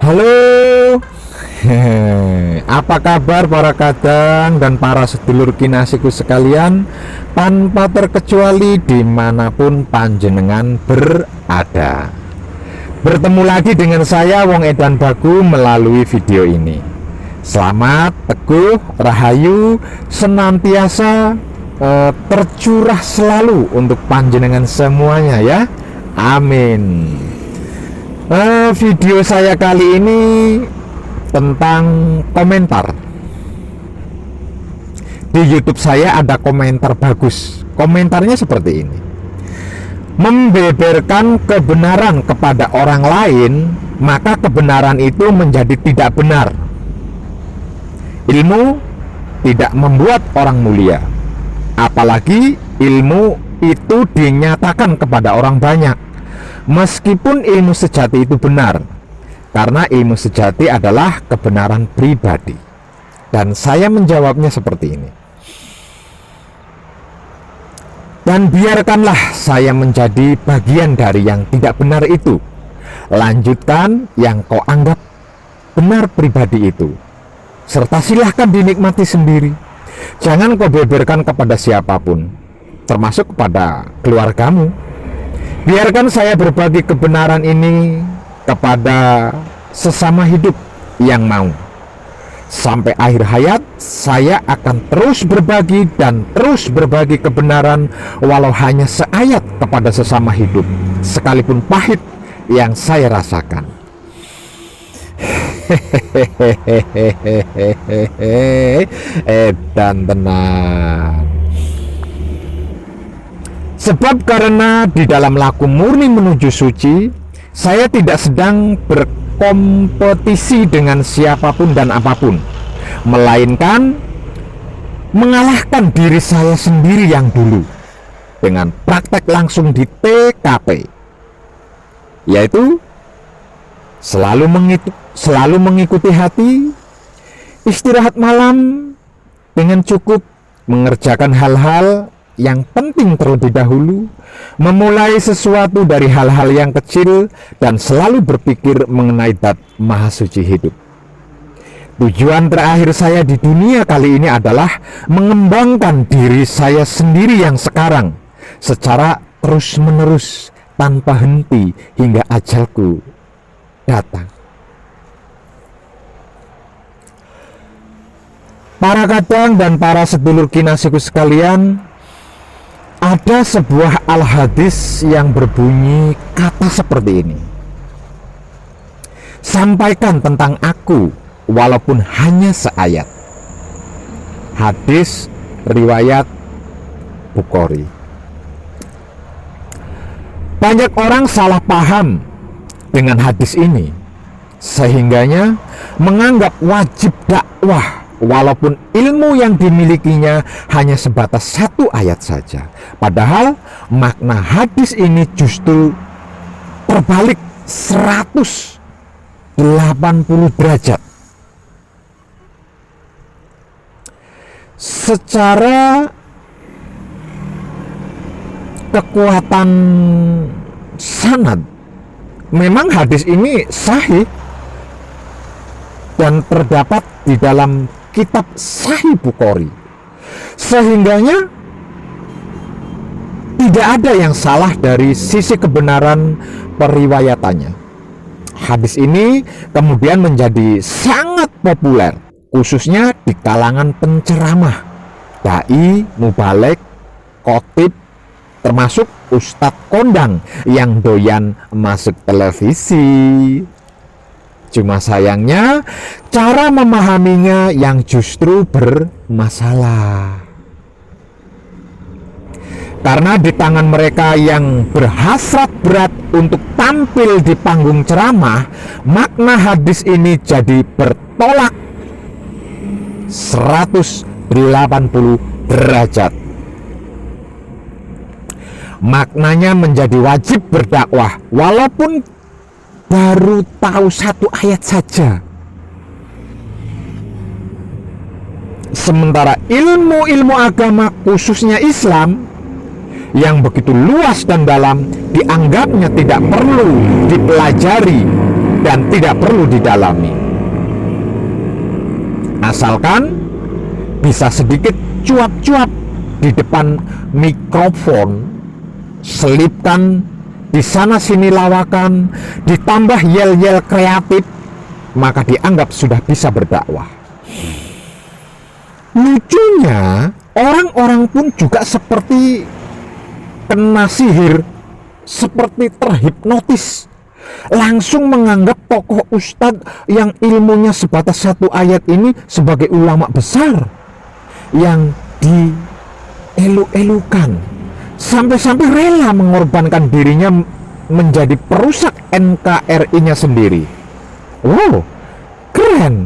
Halo, apa kabar para kadang dan para sedulur kinasiku sekalian, tanpa terkecuali dimanapun panjenengan berada. Bertemu lagi dengan saya Wong Edan Bagu melalui video ini. Selamat, teguh, rahayu, senantiasa tercurah selalu untuk panjenengan semuanya ya. Amin. Video saya kali ini tentang komentar. Di YouTube saya ada komentar bagus. Komentarnya seperti ini: membeberkan kebenaran kepada orang lain, maka kebenaran itu menjadi tidak benar. Ilmu tidak membuat orang mulia, apalagi ilmu itu dinyatakan kepada orang banyak. Meskipun ilmu sejati itu benar, karena ilmu sejati adalah kebenaran pribadi. Dan saya menjawabnya seperti ini: dan biarkanlah saya menjadi bagian dari yang tidak benar itu. Lanjutkan yang kau anggap benar pribadi itu, serta silahkan dinikmati sendiri. Jangan kau beberkan kepada siapapun, termasuk kepada keluargamu. Biarkan saya berbagi kebenaran ini kepada sesama hidup yang mau. Sampai akhir hayat, saya akan terus berbagi dan terus berbagi kebenaran, walau hanya seayat kepada sesama hidup, sekalipun pahit yang saya rasakan. Edan tenan. Sebab karena di dalam laku murni menuju suci, saya tidak sedang berkompetisi dengan siapapun dan apapun, melainkan mengalahkan diri saya sendiri yang dulu dengan praktek langsung di TKP, yaitu selalu mengikuti hati, istirahat malam dengan cukup, mengerjakan hal-hal yang penting terlebih dahulu, memulai sesuatu dari hal-hal yang kecil, dan selalu berpikir mengenai zat maha suci hidup. Tujuan terakhir saya di dunia kali ini adalah mengembangkan diri saya sendiri yang sekarang secara terus-menerus tanpa henti hingga ajalku datang. Para kadang dan para sedulur kinasiku sekalian, ada sebuah al-hadis yang berbunyi kata seperti ini: sampaikan tentang aku walaupun hanya seayat. Hadis riwayat Bukhari. Banyak orang salah paham dengan hadis ini, sehingganya menganggap wajib dakwah walaupun ilmu yang dimilikinya hanya sebatas satu ayat saja. Padahal makna hadis ini justru terbalik 180 derajat. Secara kekuatan sanad, memang hadis ini sahih dan terdapat di dalam kitab Sahih Bukhari, sehingganya tidak ada yang salah dari sisi kebenaran periwayatannya. Hadis ini kemudian menjadi sangat populer, khususnya di kalangan penceramah, dai, mubalek, khotib, termasuk ustadz kondang yang doyan masuk televisi. Cuma sayangnya cara memahaminya yang justru bermasalah. Karena di tangan mereka yang berhasrat berat untuk tampil di panggung ceramah, makna hadis ini jadi bertolak 180 derajat. Maknanya menjadi wajib berdakwah walaupun baru tahu satu ayat saja. Sementara ilmu-ilmu agama khususnya Islam yang begitu luas dan dalam dianggapnya tidak perlu dipelajari dan tidak perlu didalami. Asalkan bisa sedikit cuap-cuap di depan mikrofon, selipkan di sana sini lawakan, ditambah yel-yel kreatif, maka dianggap sudah bisa berdakwah. Lucunya, orang-orang pun juga seperti kena sihir, seperti terhipnotis, langsung menganggap tokoh ustadz yang ilmunya sebatas satu ayat ini sebagai ulama besar yang dielu-elukan. Sampai-sampai rela mengorbankan dirinya menjadi perusak NKRI-nya sendiri. Wow, keren.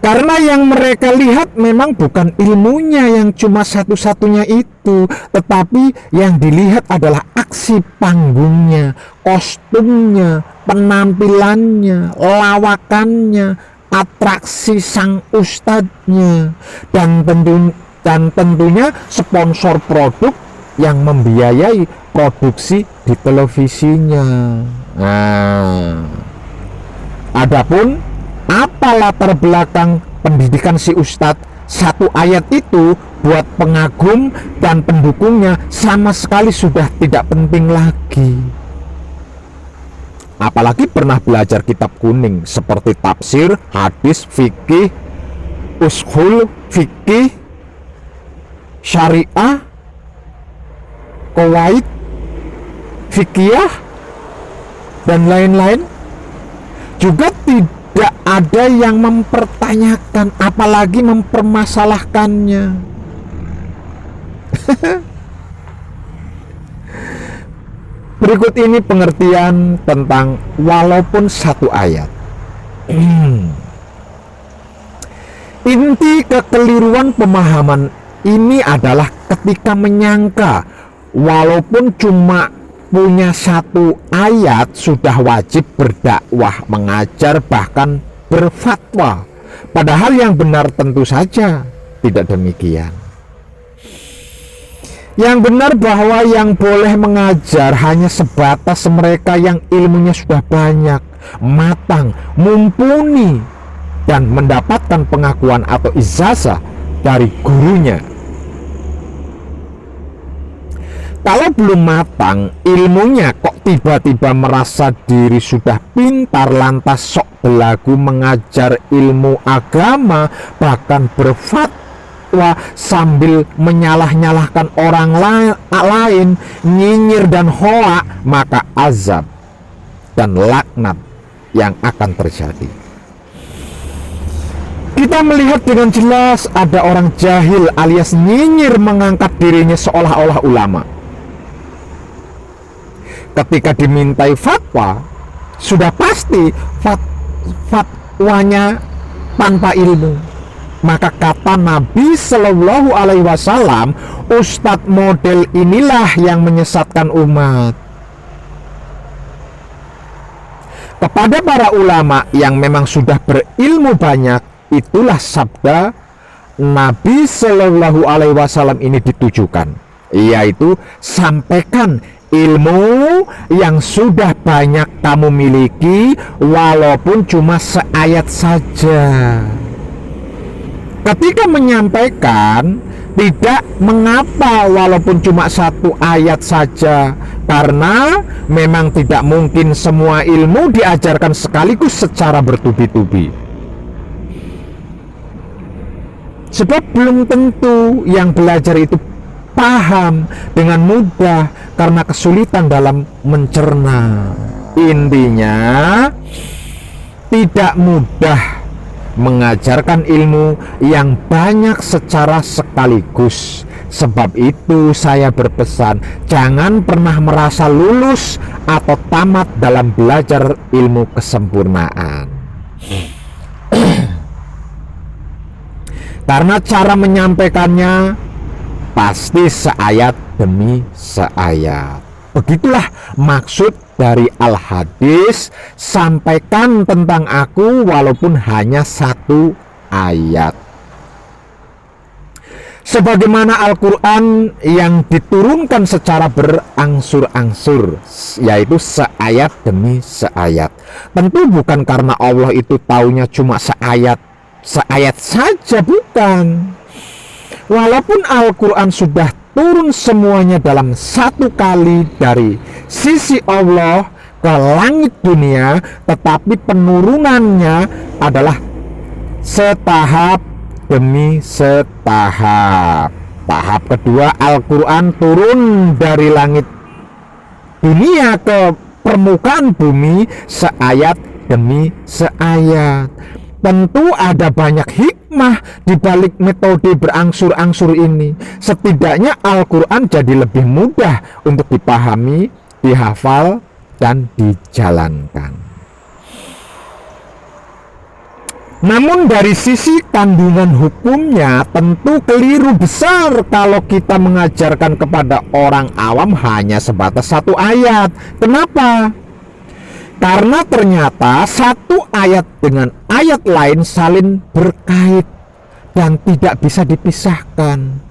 Karena yang mereka lihat memang bukan ilmunya yang cuma satu-satunya itu, tetapi yang dilihat adalah aksi panggungnya, kostumnya, penampilannya, lawakannya, atraksi sang ustadznya, dan tentunya sponsor produk yang membiayai produksi di televisinya. Nah, adapun apa latar belakang pendidikan si ustadz, satu ayat itu buat pengagum dan pendukungnya sama sekali sudah tidak penting lagi. Apalagi pernah belajar kitab kuning seperti tafsir, hadis, fikih, ushul fikih, syariah, qawaid, fikih, dan lain-lain. Juga tidak ada yang mempertanyakan, apalagi mempermasalahkannya. Berikut ini pengertian tentang walaupun satu ayat. Inti kekeliruan pemahaman ini adalah ketika menyangka walaupun cuma punya satu ayat sudah wajib berdakwah, mengajar, bahkan berfatwa. Padahal yang benar tentu saja tidak demikian. Yang benar bahwa yang boleh mengajar hanya sebatas mereka yang ilmunya sudah banyak, matang, mumpuni, dan mendapatkan pengakuan atau ijazah dari gurunya. Kalau belum matang ilmunya, kok tiba-tiba merasa diri sudah pintar, lantas sok belagu mengajar ilmu agama, bahkan berfatwa sambil menyalah-nyalahkan orang lain, nyinyir dan hoak, maka azab dan laknat yang akan terjadi. Kita melihat dengan jelas ada orang jahil alias nyinyir mengangkat dirinya seolah-olah ulama. Ketika dimintai fatwa, sudah pasti fatwanya tanpa ilmu. Maka kata Nabi Shallallahu Alaihi Wasallam, ustadz model inilah yang menyesatkan umat. Kepada para ulama yang memang sudah berilmu banyak, itulah sabda Nabi Shallallahu Alaihi Wasallam ini ditujukan, yaitu sampaikan ilmu yang sudah banyak kamu miliki walaupun cuma seayat saja. Ketika menyampaikan, tidak mengapa walaupun cuma satu ayat saja, karena memang tidak mungkin semua ilmu diajarkan sekaligus secara bertubi-tubi. Sebab belum tentu yang belajar itu paham dengan mudah karena kesulitan dalam mencerna. Intinya, tidak mudah mengajarkan ilmu yang banyak secara sekaligus, Sebab itu saya berpesan, jangan pernah merasa lulus atau tamat dalam belajar ilmu kesempurnaan. Karena cara menyampaikannya pasti seayat demi seayat. Begitulah maksud dari Al-Hadis, sampaikan tentang aku walaupun hanya satu ayat. Sebagaimana Al-Quran yang diturunkan secara berangsur-angsur, yaitu seayat demi seayat. Tentu bukan karena Allah itu taunya cuma seayat saja, bukan. Walaupun Al-Quran sudah turun semuanya dalam satu kali dari sisi Allah ke langit dunia, tetapi penurunannya adalah setahap demi setahap. Tahap kedua, Al-Quran turun dari langit dunia ke permukaan bumi seayat demi seayat. Tentu ada banyak hikmah di balik metode berangsur-angsur ini. Setidaknya Al-Quran jadi lebih mudah untuk dipahami, dihafal, dan dijalankan. Namun dari sisi kandungan hukumnya tentu keliru besar kalau kita mengajarkan kepada orang awam hanya sebatas satu ayat. Kenapa? Karena ternyata satu ayat dengan ayat lain saling berkait dan tidak bisa dipisahkan.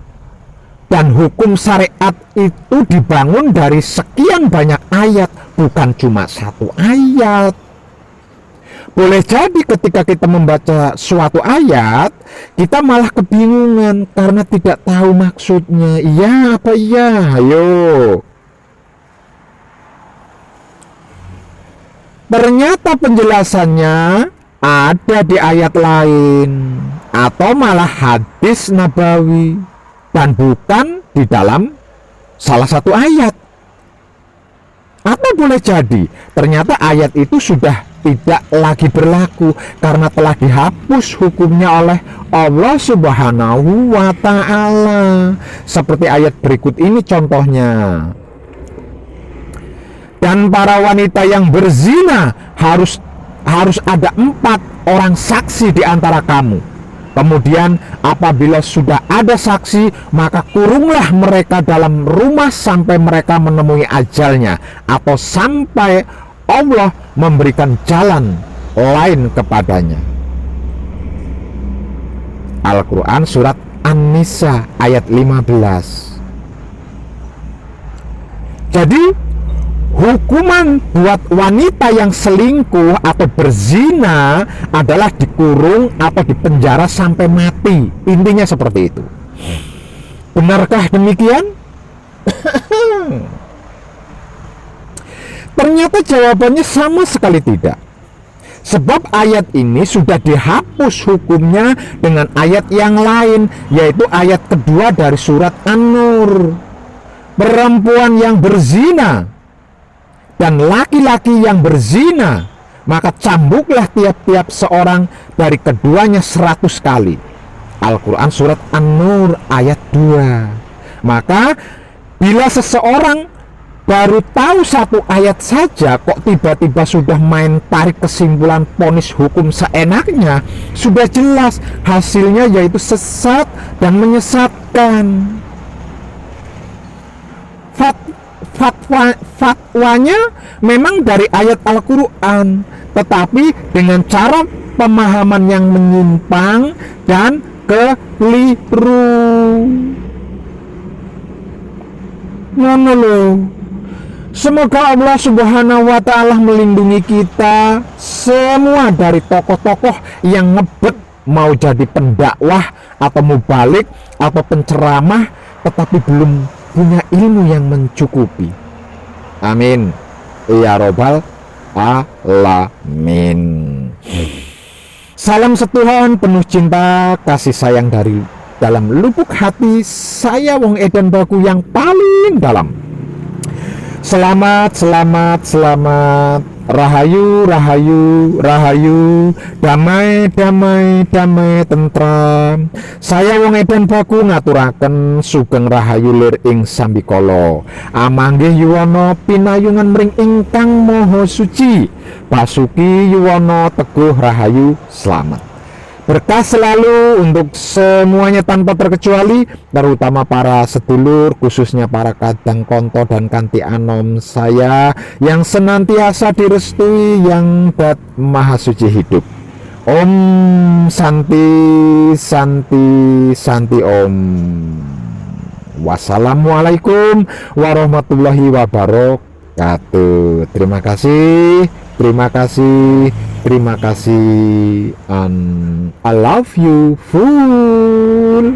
Dan hukum syariat itu dibangun dari sekian banyak ayat, bukan cuma satu ayat. Boleh jadi ketika kita membaca suatu ayat, kita malah kebingungan karena tidak tahu maksudnya. Iya apa iya? Ayo. Ternyata penjelasannya ada di ayat lain atau malah hadis nabawi dan bukan di dalam salah satu ayat. Atau boleh jadi ternyata ayat itu sudah tidak lagi berlaku karena telah dihapus hukumnya oleh Allah Subhanahu wa Ta'ala. Seperti ayat berikut ini contohnya. Dan para wanita yang berzina harus ada 4 orang saksi di antara kamu. Kemudian apabila sudah ada saksi, maka kurunglah mereka dalam rumah sampai mereka menemui ajalnya atau sampai Allah memberikan jalan lain kepadanya. Al-Quran surat An-Nisa ayat 15. Jadi hukuman buat wanita yang selingkuh atau berzina adalah dikurung atau dipenjara sampai mati. Intinya seperti itu. Benarkah demikian? Ternyata jawabannya sama sekali tidak. Sebab ayat ini sudah dihapus hukumnya dengan ayat yang lain, yaitu ayat kedua dari surat An-Nur. Perempuan yang berzina dan laki-laki yang berzina, maka cambuklah tiap-tiap seorang dari keduanya 100 kali. Al-Quran surat An-Nur ayat 2. Maka bila seseorang baru tahu satu ayat saja kok tiba-tiba sudah main tarik kesimpulan vonis hukum seenaknya, sudah jelas hasilnya yaitu sesat dan menyesatkan. Fatwanya memang dari ayat Al-Quran, tetapi dengan cara pemahaman yang menyimpang dan keliru. Ngono loh. Semoga Allah Subhanahu wa Ta'ala melindungi kita semua dari tokoh-tokoh yang ngebet mau jadi pendakwah atau mubalik atau penceramah tetapi belum punya ilmu yang mencukupi. Amin ya robbal alamin. Salam setuhan penuh cinta kasih sayang dari dalam lubuk hati saya, Wong Edan Baku yang paling dalam. Selamat Rahayu, rahayu, rahayu, damai, damai, damai, tentram. Saya wong edan baku ngaturaken sugeng rahayu lir ing sambikala. Amanggih yuwana pinayungan mring ingkang maha suci. Basuki yuwana teguh rahayu selamat. Berkah selalu untuk semuanya tanpa terkecuali, terutama para sedulur, khususnya para kadang konto dan kanti anom saya yang senantiasa direstui yang dat maha suci hidup. Om Santi, Santi, Santi Om. Wassalamualaikum warahmatullahi wabarakatuh. Terima kasih, terima kasih. Terima kasih, and I love you full.